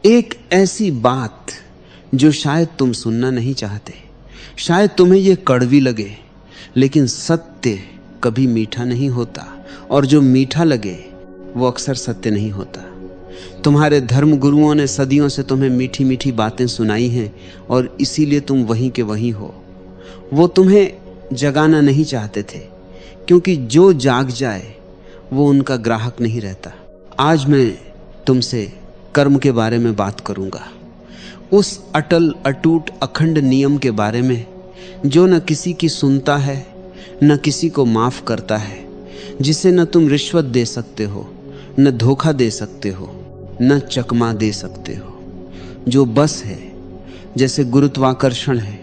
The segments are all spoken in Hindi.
एक ऐसी बात जो शायद तुम सुनना नहीं चाहते, शायद तुम्हें यह कड़वी लगे, लेकिन सत्य कभी मीठा नहीं होता, और जो मीठा लगे वो अक्सर सत्य नहीं होता। तुम्हारे धर्म गुरुओं ने सदियों से तुम्हें मीठी मीठी बातें सुनाई हैं और इसीलिए तुम वहीं के वहीं हो। वो तुम्हें जगाना नहीं चाहते थे, क्योंकि जो जाग जाए वो उनका ग्राहक नहीं रहता। आज मैं तुमसे कर्म के बारे में बात करूंगा, उस अटल अटूट अखंड नियम के बारे में जो न किसी की सुनता है न किसी को माफ करता है, जिसे न तुम रिश्वत दे सकते हो, न धोखा दे सकते हो, न चकमा दे सकते हो, जो बस है, जैसे गुरुत्वाकर्षण है,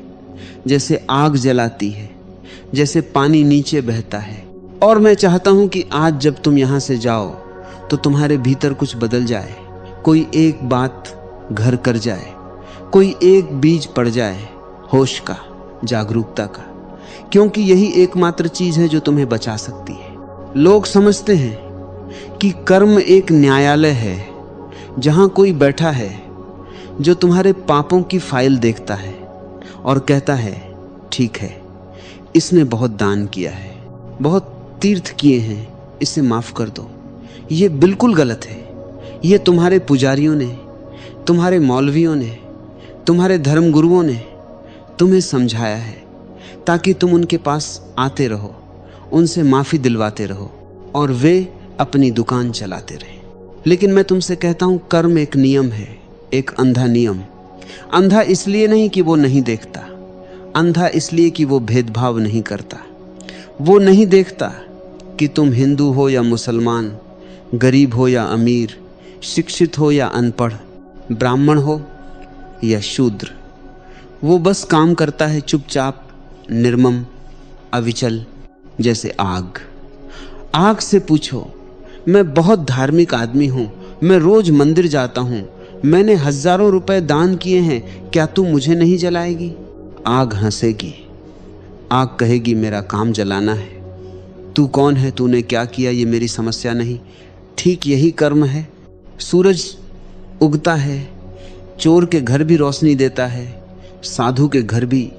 जैसे आग जलाती है, जैसे पानी नीचे बहता है। और मैं चाहता हूं कि आज जब तुम यहां से जाओ तो तुम्हारे भीतर कुछ बदल जाए, कोई एक बात घर कर जाए, कोई एक बीज पड़ जाए होश का, जागरूकता का, क्योंकि यही एकमात्र चीज है जो तुम्हें बचा सकती है। लोग समझते हैं कि कर्म एक न्यायालय है जहां कोई बैठा है जो तुम्हारे पापों की फाइल देखता है और कहता है ठीक है, इसने बहुत दान किया है, बहुत तीर्थ किए हैं, इसे माफ कर दो। ये बिल्कुल गलत है। ये तुम्हारे पुजारियों ने, तुम्हारे मौलवियों ने, तुम्हारे धर्म गुरुओं ने तुम्हें समझाया है ताकि तुम उनके पास आते रहो, उनसे माफी दिलवाते रहो और वे अपनी दुकान चलाते रहे। लेकिन मैं तुमसे कहता हूं, कर्म एक नियम है, एक अंधा नियम। अंधा इसलिए नहीं कि वो नहीं देखता, अंधा इसलिए कि वो भेदभाव नहीं करता। वो नहीं देखता कि तुम हिंदू हो या मुसलमान, गरीब हो या अमीर, शिक्षित हो या अनपढ़, ब्राह्मण हो या शूद्र। वो बस काम करता है चुपचाप, निर्मम, अविचल, जैसे आग। आग से पूछो, मैं बहुत धार्मिक आदमी हूं, मैं रोज मंदिर जाता हूं, मैंने हजारों रुपए दान किए हैं, क्या तू मुझे नहीं जलाएगी? आग हंसेगी, आग कहेगी मेरा काम जलाना है, तू कौन है, तूने क्या किया, ये मेरी समस्या नहीं। ठीक यही कर्म है। सूरज उगता है, चोर के घर भी रोशनी देता है, साधु के घर भी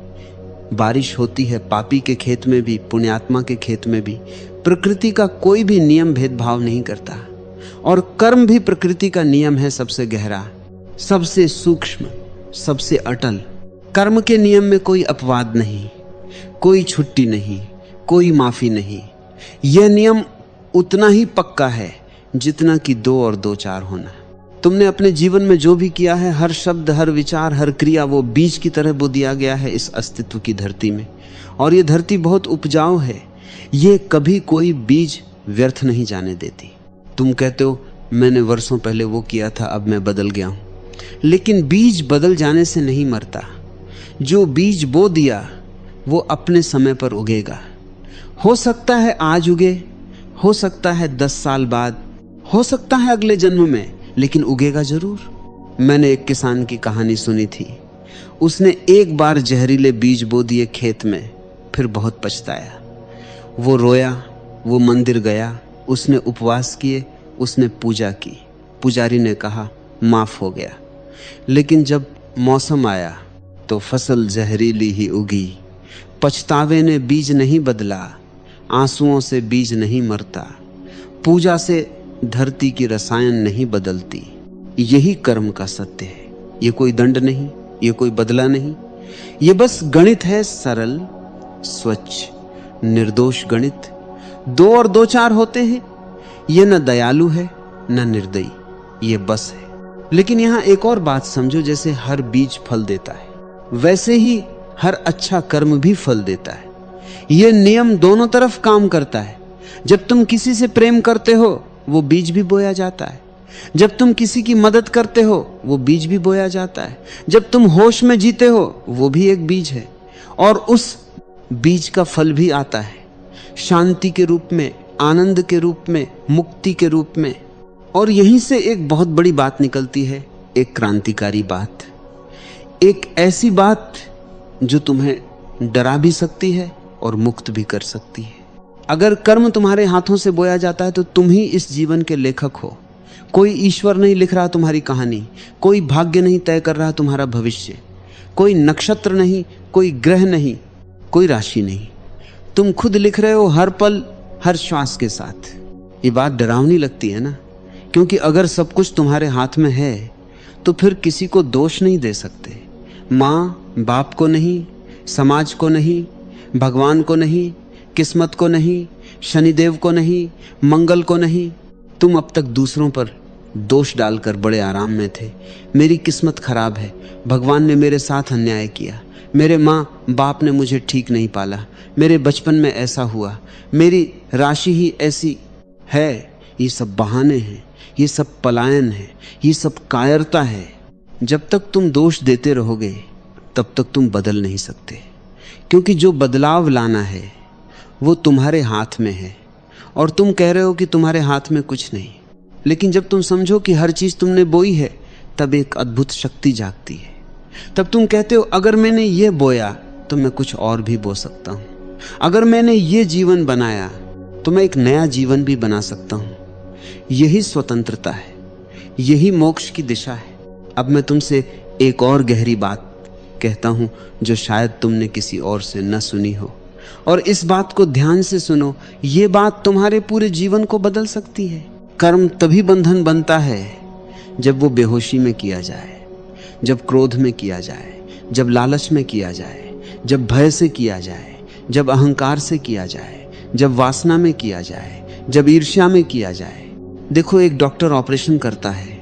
बारिश होती है, पापी के खेत में भी, पुण्यात्मा के खेत में भी। प्रकृति का कोई भी नियम भेदभाव नहीं करता, और कर्म भी प्रकृति का नियम है, सबसे गहरा, सबसे सूक्ष्म, सबसे अटल। कर्म के नियम में कोई अपवाद नहीं, कोई छुट्टी नहीं, कोई माफी नहीं। यह नियम उतना ही पक्का है जितना कि 2 और 2 4 होना। तुमने अपने जीवन में जो भी किया है, हर शब्द, हर विचार, हर क्रिया वो बीज की तरह बो दिया गया है इस अस्तित्व की धरती में। और ये धरती बहुत उपजाऊ है, ये कभी कोई बीज व्यर्थ नहीं जाने देती। तुम कहते हो मैंने वर्षों पहले वो किया था, अब मैं बदल गया हूं, लेकिन बीज बदल जाने से नहीं मरता। जो बीज बो दिया वो अपने समय पर उगेगा। हो सकता है आज उगे, हो सकता है 10 साल बाद, हो सकता है अगले जन्म में, लेकिन उगेगा जरूर। मैंने एक किसान की कहानी सुनी थी। उसने एक बार जहरीले बीज बो दिए खेत में, फिर बहुत पछताया। वो रोया, वो मंदिर गया, उसने उपवास किए, उसने पूजा की। पुजारी ने कहा माफ हो गया। लेकिन जब मौसम आया तो फसल जहरीली ही उगी। पछतावे ने बीज नहीं बदला, आंसुओं से बीज नहीं मरता, पूजा से धरती की रसायन नहीं बदलती। यही कर्म का सत्य है। ये कोई दंड नहीं, ये कोई बदला नहीं, ये बस गणित है, सरल, स्वच्छ, निर्दोष गणित। 2 और 2 4 होते हैं। ये न दयालु है न निर्दयी, ये बस है। लेकिन यहां एक और बात समझो, जैसे हर बीज फल देता है, वैसे ही हर अच्छा कर्म भी फल देता है। यह नियम दोनों तरफ काम करता है। जब तुम किसी से प्रेम करते हो वो बीज भी बोया जाता है, जब तुम किसी की मदद करते हो वो बीज भी बोया जाता है, जब तुम होश में जीते हो वो भी एक बीज है, और उस बीज का फल भी आता है, शांति के रूप में, आनंद के रूप में, मुक्ति के रूप में। और यहीं से एक बहुत बड़ी बात निकलती है, एक क्रांतिकारी बात, एक ऐसी बात जो तुम्हें डरा भी सकती है और मुक्त भी कर सकती है। अगर कर्म तुम्हारे हाथों से बोया जाता है तो तुम ही इस जीवन के लेखक हो। कोई ईश्वर नहीं लिख रहा तुम्हारी कहानी, कोई भाग्य नहीं तय कर रहा तुम्हारा भविष्य, कोई नक्षत्र नहीं, कोई ग्रह नहीं, कोई राशि नहीं। तुम खुद लिख रहे हो हर पल, हर श्वास के साथ। ये बात डरावनी लगती है ना, क्योंकि अगर सब कुछ तुम्हारे हाथ में है तो फिर किसी को दोष नहीं दे सकते। माँ बाप को नहीं, समाज को नहीं, भगवान को नहीं, किस्मत को नहीं, शनिदेव को नहीं, मंगल को नहीं। तुम अब तक दूसरों पर दोष डालकर बड़े आराम में थे। मेरी किस्मत खराब है, भगवान ने मेरे साथ अन्याय किया, मेरे माँ बाप ने मुझे ठीक नहीं पाला, मेरे बचपन में ऐसा हुआ, मेरी राशि ही ऐसी है। ये सब बहाने हैं, ये सब पलायन है, ये सब कायरता है। जब तक तुम दोष देते रहोगे तब तक तुम बदल नहीं सकते, क्योंकि जो बदलाव लाना है वो तुम्हारे हाथ में है। और तुम कह रहे हो कि तुम्हारे हाथ में कुछ नहीं, लेकिन जब तुम समझो कि हर चीज तुमने बोई है तब एक अद्भुत शक्ति जागती है। तब तुम कहते हो अगर मैंने ये बोया तो मैं कुछ और भी बो सकता हूं, अगर मैंने ये जीवन बनाया तो मैं एक नया जीवन भी बना सकता हूं। यही स्वतंत्रता है, यही मोक्ष की दिशा है। अब मैं तुमसे एक और गहरी बात कहता हूं जो शायद तुमने किसी और से न सुनी हो, और इस बात को ध्यान से सुनो। ये बात तुम्हारे पूरे जीवन को बदल सकती है। कर्म तभी बंधन बनता है जब वो बेहोशी में किया जाए, जब क्रोध में किया जाए, जब लालच में किया जाए, जब भय से किया जाए, जब अहंकार से किया जाए, जब वासना में किया जाए, जब ईर्ष्या में किया जाए। देखो, एक डॉक्टर ऑपरेशन करता है,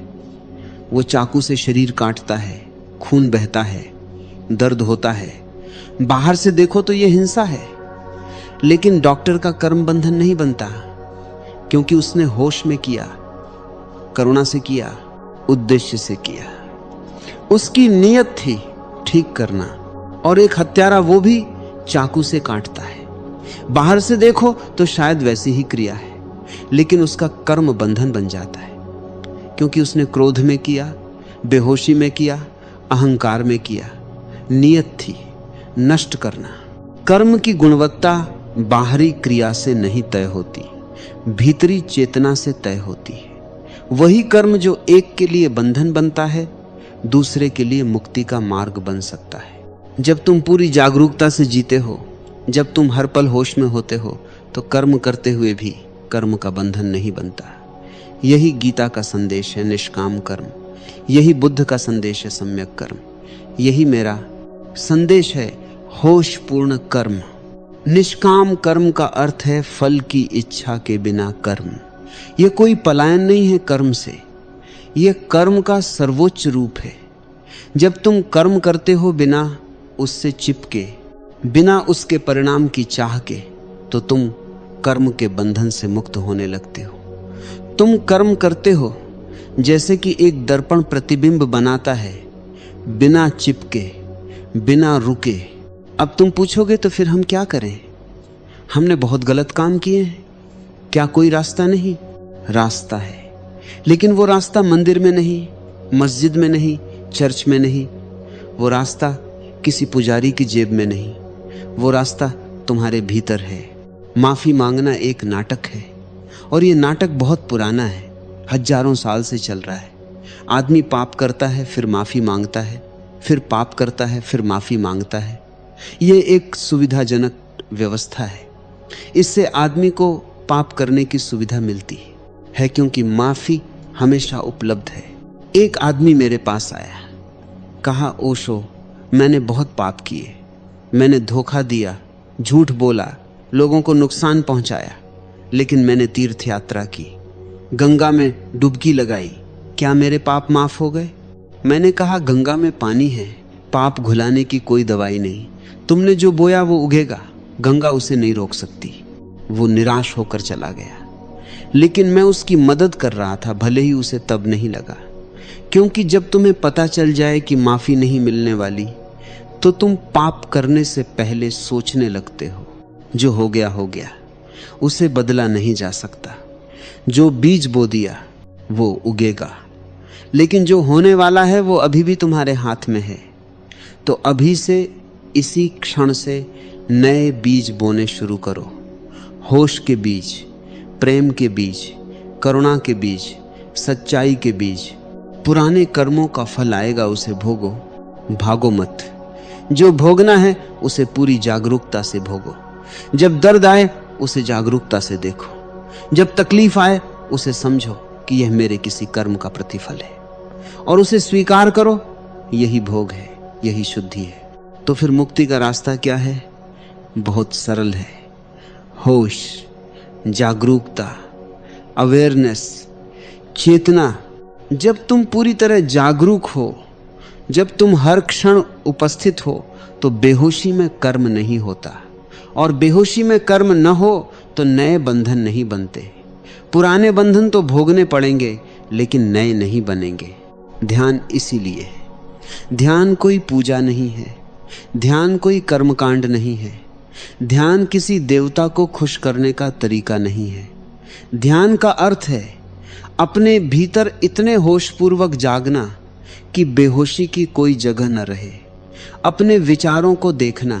वो चाकू से शरीर काटता है, खून बहता है, दर्द होता है। बाहर से देखो तो ये हिंसा है, लेकिन डॉक्टर का कर्म बंधन नहीं बनता, क्योंकि उसने होश में किया, करुणा से किया, उद्देश्य से किया। उसकी नीयत थी ठीक करना, और एक हत्यारा वो भी चाकू से काटता है। बाहर से देखो तो शायद वैसी ही क्रिया है, लेकिन उसका कर्म बंधन बन जाता है, क्योंकि उसने क्रोध में किया, बेहोशी में किया, अहंकार में किया। नियत थी नष्ट करना। कर्म की गुणवत्ता बाहरी क्रिया से नहीं तय होती, भीतरी चेतना से तय होती है। वही कर्म जो एक के लिए बंधन बनता है, दूसरे के लिए मुक्ति का मार्ग बन सकता है। जब तुम पूरी जागरूकता से जीते हो, जब तुम हर पल होश में होते हो, तो कर्म करते हुए भी कर्म का बंधन नहीं बनता। यही गीता का संदेश है, निष्काम कर्म। यही बुद्ध का संदेश है, सम्यक कर्म। यही मेरा संदेश है, होश पूर्ण कर्म। निष्काम कर्म का अर्थ है फल की इच्छा के बिना कर्म। यह कोई पलायन नहीं है कर्म से, यह कर्म का सर्वोच्च रूप है। जब तुम कर्म करते हो बिना उससे चिपके, बिना उसके परिणाम की चाह के, तो तुम कर्म के बंधन से मुक्त होने लगते हो। तुम कर्म करते हो जैसे कि एक दर्पण प्रतिबिंब बनाता है, बिना चिपके, बिना रुके। अब तुम पूछोगे तो फिर हम क्या करें? हमने बहुत गलत काम किए हैं। क्या कोई रास्ता नहीं? रास्ता है, लेकिन वो रास्ता मंदिर में नहीं, मस्जिद में नहीं, चर्च में नहीं। वो रास्ता किसी पुजारी की जेब में नहीं, वो रास्ता तुम्हारे भीतर है। माफी मांगना एक नाटक है, और ये नाटक बहुत पुराना है, हजारों साल से चल रहा है। आदमी पाप करता है, फिर माफी मांगता है, फिर पाप करता है, फिर माफी मांगता है। ये एक सुविधाजनक व्यवस्था है। इससे आदमी को पाप करने की सुविधा मिलती है, क्योंकि माफी हमेशा उपलब्ध है। एक आदमी मेरे पास आया, कहा, ओशो, मैंने बहुत पाप किए, मैंने धोखा दिया, झूठ बोला, लोगों को नुकसान पहुंचाया, लेकिन मैंने तीर्थ यात्रा की, गंगा में डुबकी लगाई, क्या मेरे पाप माफ हो गए? मैंने कहा, गंगा में पानी है, पाप घुलाने की कोई दवाई नहीं। तुमने जो बोया वो उगेगा, गंगा उसे नहीं रोक सकती। वो निराश होकर चला गया, लेकिन मैं उसकी मदद कर रहा था, भले ही उसे तब नहीं लगा। क्योंकि जब तुम्हें पता चल जाए कि माफी नहीं मिलने वाली, तो तुम पाप करने से पहले सोचने लगते हो, जो हो गया हो गया, उसे बदला नहीं जा सकता। जो बीज बो दिया वो उगेगा, लेकिन जो होने वाला है वो अभी भी तुम्हारे हाथ में है। तो अभी से, इसी क्षण से नए बीज बोने शुरू करो। होश के बीज, प्रेम के बीज, करुणा के बीज, सच्चाई के बीज। पुराने कर्मों का फल आएगा, उसे भोगो, भागो मत। जो भोगना है उसे पूरी जागरूकता से भोगो। जब दर्द आए उसे जागरूकता से देखो। जब तकलीफ आए उसे समझो कि यह मेरे किसी कर्म का प्रतिफल है, और उसे स्वीकार करो। यही भोग है, यही शुद्धि है। तो फिर मुक्ति का रास्ता क्या है? बहुत सरल है। होश, जागरूकता, अवेयरनेस, चेतना। जब तुम पूरी तरह जागरूक हो, जब तुम हर क्षण उपस्थित हो, तो बेहोशी में कर्म नहीं होता, और बेहोशी में कर्म न हो तो नए बंधन नहीं बनते। पुराने बंधन तो भोगने पड़ेंगे, लेकिन नए नहीं बनेंगे। ध्यान इसीलिए है। ध्यान कोई पूजा नहीं है, ध्यान कोई कर्मकांड नहीं है, ध्यान किसी देवता को खुश करने का तरीका नहीं है। ध्यान का अर्थ है अपने भीतर इतने होशपूर्वक जागना कि बेहोशी की कोई जगह न रहे। अपने विचारों को देखना,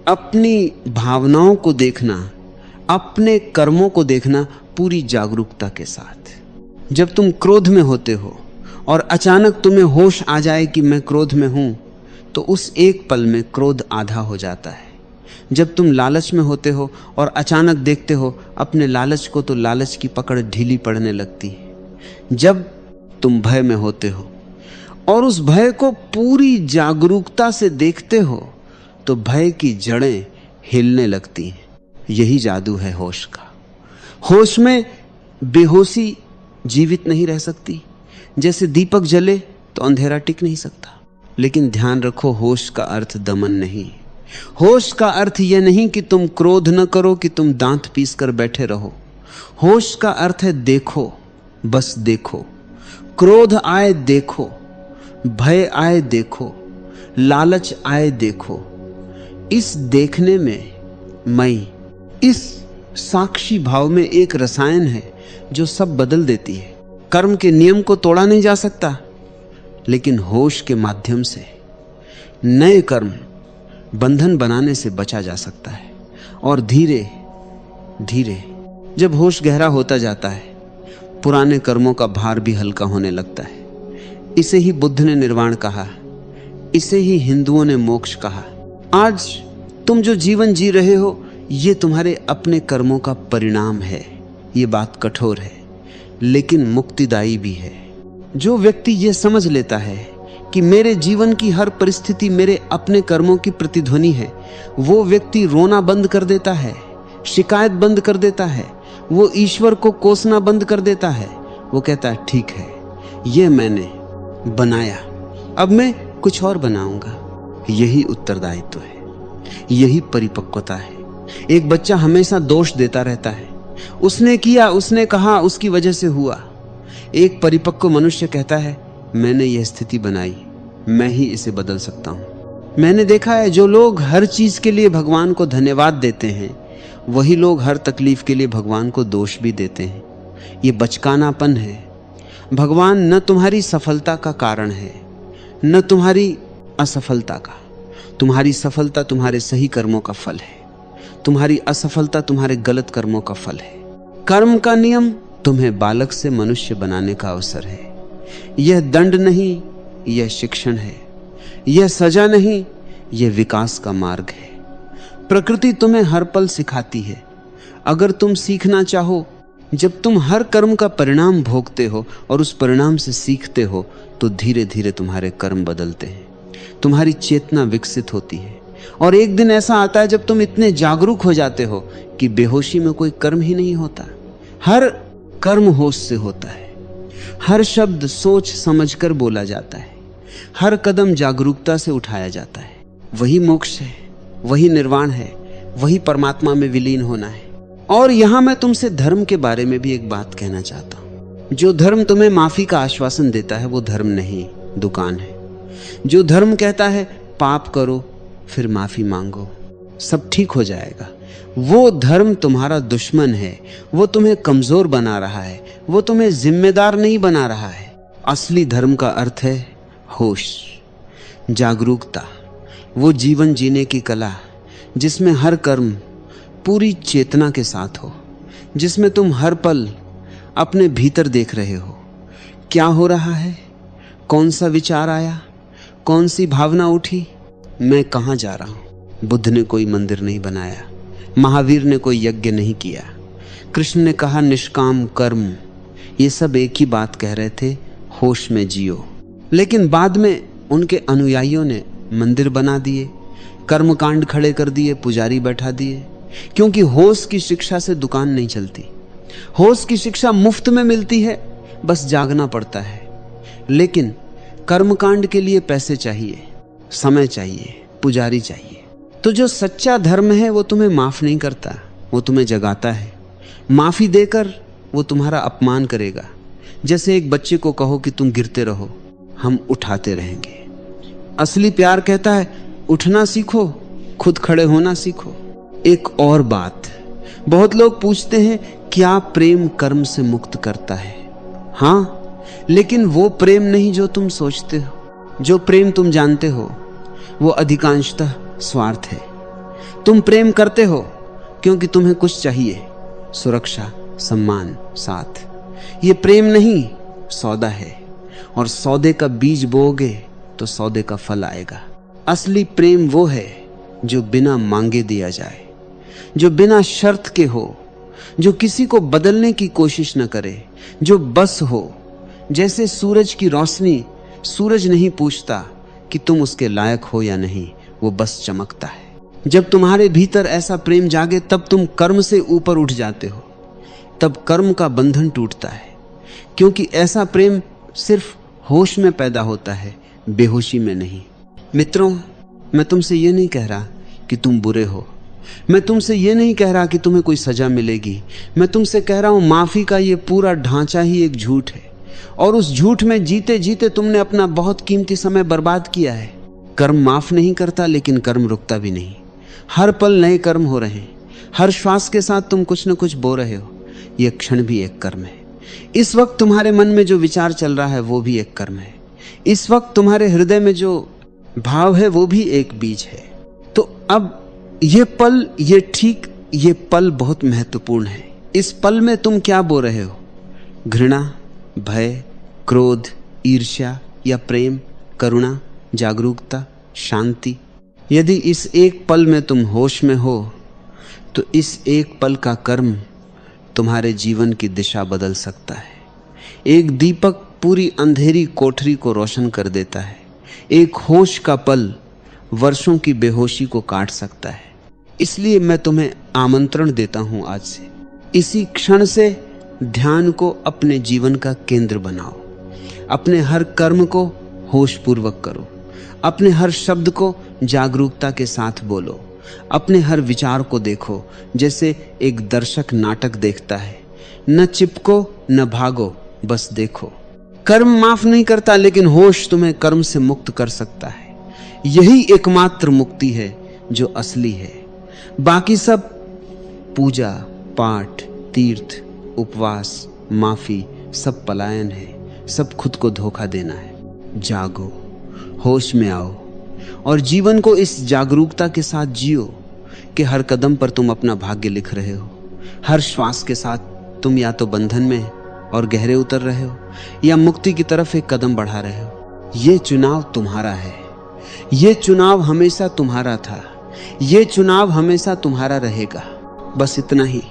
अपनी भावनाओं को देखना, अपने कर्मों को देखना पूरी जागरूकता के साथ। जब तुम क्रोध में होते हो और अचानक तुम्हें होश आ जाए कि मैं क्रोध में हूं, तो उस एक पल में क्रोध आधा हो जाता है। जब तुम लालच में होते हो और अचानक देखते हो अपने लालच को, तो लालच की पकड़ ढीली पड़ने लगती है। जब तुम भय में होते हो और उस भय को पूरी जागरूकता से देखते हो, तो भय की जड़ें हिलने लगती हैं। यही जादू है होश का। होश में बेहोशी जीवित नहीं रह सकती। जैसे दीपक जले तो अंधेरा टिक नहीं सकता। लेकिन ध्यान रखो, होश का अर्थ दमन नहीं। होश का अर्थ यह नहीं कि तुम क्रोध न करो, कि तुम दांत पीस कर बैठे रहो। होश का अर्थ है देखो, बस देखो। क्रोध आए देखो, भय आए देखो, लालच आए देखो। इस देखने में मैं, इस साक्षी भाव में एक रसायन है जो सब बदल देती है। कर्म के नियम को तोड़ा नहीं जा सकता, लेकिन होश के माध्यम से नए कर्म बंधन बनाने से बचा जा सकता है। और धीरे धीरे जब होश गहरा होता जाता है, पुराने कर्मों का भार भी हल्का होने लगता है। इसे ही बुद्ध ने निर्वाण कहा, इसे ही हिंदुओं ने मोक्ष कहा। आज तुम जो जीवन जी रहे हो, ये तुम्हारे अपने कर्मों का परिणाम है। ये बात कठोर है, लेकिन मुक्तिदायी भी है। जो व्यक्ति ये समझ लेता है कि मेरे जीवन की हर परिस्थिति मेरे अपने कर्मों की प्रतिध्वनि है, वो व्यक्ति रोना बंद कर देता है, शिकायत बंद कर देता है, वो ईश्वर को कोसना बंद कर देता है। वो कहता है ठीक है, ये मैंने बनाया, अब मैं कुछ और बनाऊंगा। यही उत्तरदायित्व है, यही परिपक्वता है। एक बच्चा हमेशा दोष देता रहता है, उसने किया, उसने कहा, उसकी वजह से हुआ। एक परिपक्व मनुष्य कहता है मैंने यह स्थिति बनाई, मैं ही इसे बदल सकता हूं। मैंने देखा है जो लोग हर चीज के लिए भगवान को धन्यवाद देते हैं, वही लोग हर तकलीफ के लिए भगवान को दोष भी देते हैं। ये बचकानापन है। भगवान न तुम्हारी सफलता का कारण है, न तुम्हारी असफलता का। तुम्हारी सफलता तुम्हारे सही कर्मों का फल है, तुम्हारी असफलता तुम्हारे गलत कर्मों का फल है। कर्म का नियम तुम्हें बालक से मनुष्य बनाने का अवसर है। यह दंड नहीं, यह शिक्षण है। यह सजा नहीं, यह विकास का मार्ग है। प्रकृति तुम्हें हर पल सिखाती है। अगर तुम सीखना चाहो, जब तुम हर कर्म का परिणाम भोगते हो और उस परिणाम से सीखते हो, तो धीरे धीरे तुम्हारे कर्म बदलते हैं, तुम्हारी चेतना विकसित होती है। और एक दिन ऐसा आता है जब तुम इतने जागरूक हो जाते हो कि बेहोशी में कोई कर्म ही नहीं होता। हर कर्म होश से होता है, हर शब्द सोच समझकर बोला जाता है, हर कदम जागरूकता से उठाया जाता है। वही मोक्ष है, वही निर्वाण है, वही परमात्मा में विलीन होना है। और यहां मैं तुमसे धर्म के बारे में भी एक बात कहना चाहता हूं। जो धर्म तुम्हें माफी का आश्वासन देता है वो धर्म नहीं, दुकान है। जो धर्म कहता है पाप करो फिर माफी मांगो, सब ठीक हो जाएगा, वो धर्म तुम्हारा दुश्मन है। वो तुम्हें कमजोर बना रहा है, वो तुम्हें जिम्मेदार नहीं बना रहा है। असली धर्म का अर्थ है होश, जागरूकता, वो जीवन जीने की कला जिसमें हर कर्म पूरी चेतना के साथ हो, जिसमें तुम हर पल अपने भीतर देख रहे हो, क्या हो रहा है, कौन सा विचार आया, कौन सी भावना उठी, मैं कहाँ जा रहा हूँ। बुद्ध ने कोई मंदिर नहीं बनाया, महावीर ने कोई यज्ञ नहीं किया, कृष्ण ने कहा निष्काम कर्म, ये सब एक ही बात कह रहे थे, होश में जियो। लेकिन बाद में उनके अनुयायियों ने मंदिर बना दिए, कर्मकांड खड़े कर दिए, पुजारी बैठा दिए, क्योंकि होश की शिक्षा से दुकान नहीं चलती। होश की शिक्षा मुफ्त में मिलती है, बस जागना पड़ता है। लेकिन कर्मकांड के लिए पैसे चाहिए, समय चाहिए, पुजारी चाहिए। तो जो सच्चा धर्म है वो तुम्हें माफ नहीं करता, वो तुम्हें जगाता है। माफी देकर वो तुम्हारा अपमान करेगा। जैसे एक बच्चे को कहो कि तुम गिरते रहो, हम उठाते रहेंगे। असली प्यार कहता है उठना सीखो, खुद खड़े होना सीखो। एक और बात, बहुत लोग पूछते हैं क्या प्रेम कर्म से मुक्त करता है। हाँ, लेकिन वो प्रेम नहीं जो तुम सोचते हो। जो प्रेम तुम जानते हो वो अधिकांशतः स्वार्थ है। तुम प्रेम करते हो क्योंकि तुम्हें कुछ चाहिए, सुरक्षा, सम्मान, साथ। ये प्रेम नहीं, सौदा है, और सौदे का बीज बोओगे तो सौदे का फल आएगा। असली प्रेम वो है जो बिना मांगे दिया जाए, जो बिना शर्त के हो, जो किसी को बदलने की कोशिश न करे, जो बस हो। जैसे सूरज की रोशनी, सूरज नहीं पूछता कि तुम उसके लायक हो या नहीं, वो बस चमकता है। जब तुम्हारे भीतर ऐसा प्रेम जागे तब तुम कर्म से ऊपर उठ जाते हो, तब कर्म का बंधन टूटता है। क्योंकि ऐसा प्रेम सिर्फ होश में पैदा होता है, बेहोशी में नहीं। मित्रों, मैं तुमसे ये नहीं कह रहा कि तुम बुरे हो, मैं तुमसे ये नहीं कह रहा कि तुम्हें कोई सजा मिलेगी। मैं तुमसे कह रहा हूं माफी का ये पूरा ढांचा ही एक झूठ है, और उस झूठ में जीते जीते तुमने अपना बहुत कीमती समय बर्बाद किया है। कर्म माफ नहीं करता, लेकिन कर्म रुकता भी नहीं। हर पल नए कर्म हो रहे हैं, हर श्वास के साथ तुम कुछ न कुछ बो रहे हो। यह क्षण भी एक कर्म है। इस वक्त तुम्हारे मन में जो विचार चल रहा है वो भी एक कर्म है। इस वक्त तुम्हारे हृदय में जो भाव है वो भी एक बीज है। तो अब ये पल, ये पल बहुत महत्वपूर्ण है। इस पल में तुम क्या बो रहे हो? घृणा, भय, क्रोध, ईर्ष्या या प्रेम, करुणा, जागरूकता, शांति? यदि इस एक पल में तुम होश में हो तो इस एक पल का कर्म तुम्हारे जीवन की दिशा बदल सकता है। एक दीपक पूरी अंधेरी कोठरी को रोशन कर देता है। एक होश का पल वर्षों की बेहोशी को काट सकता है। इसलिए मैं तुम्हें आमंत्रण देता हूं आज से, इसी क्षण से ध्यान को अपने जीवन का केंद्र बनाओ। अपने हर कर्म को होशपूर्वक करो, अपने हर शब्द को जागरूकता के साथ बोलो, अपने हर विचार को देखो जैसे एक दर्शक नाटक देखता है। न चिपको न भागो, बस देखो। कर्म माफ नहीं करता, लेकिन होश तुम्हें कर्म से मुक्त कर सकता है। यही एकमात्र मुक्ति है जो असली है। बाकी सब पूजा पाठ, तीर्थ, उपवास, माफी, सब पलायन है, सब खुद को धोखा देना है। जागो, होश में आओ और जीवन को इस जागरूकता के साथ जियो कि हर कदम पर तुम अपना भाग्य लिख रहे हो। हर श्वास के साथ तुम या तो बंधन में और गहरे उतर रहे हो या मुक्ति की तरफ एक कदम बढ़ा रहे हो। ये चुनाव तुम्हारा है। ये चुनाव हमेशा तुम्हारा था। ये चुनाव हमेशा तुम्हारा रहेगा। बस इतना ही।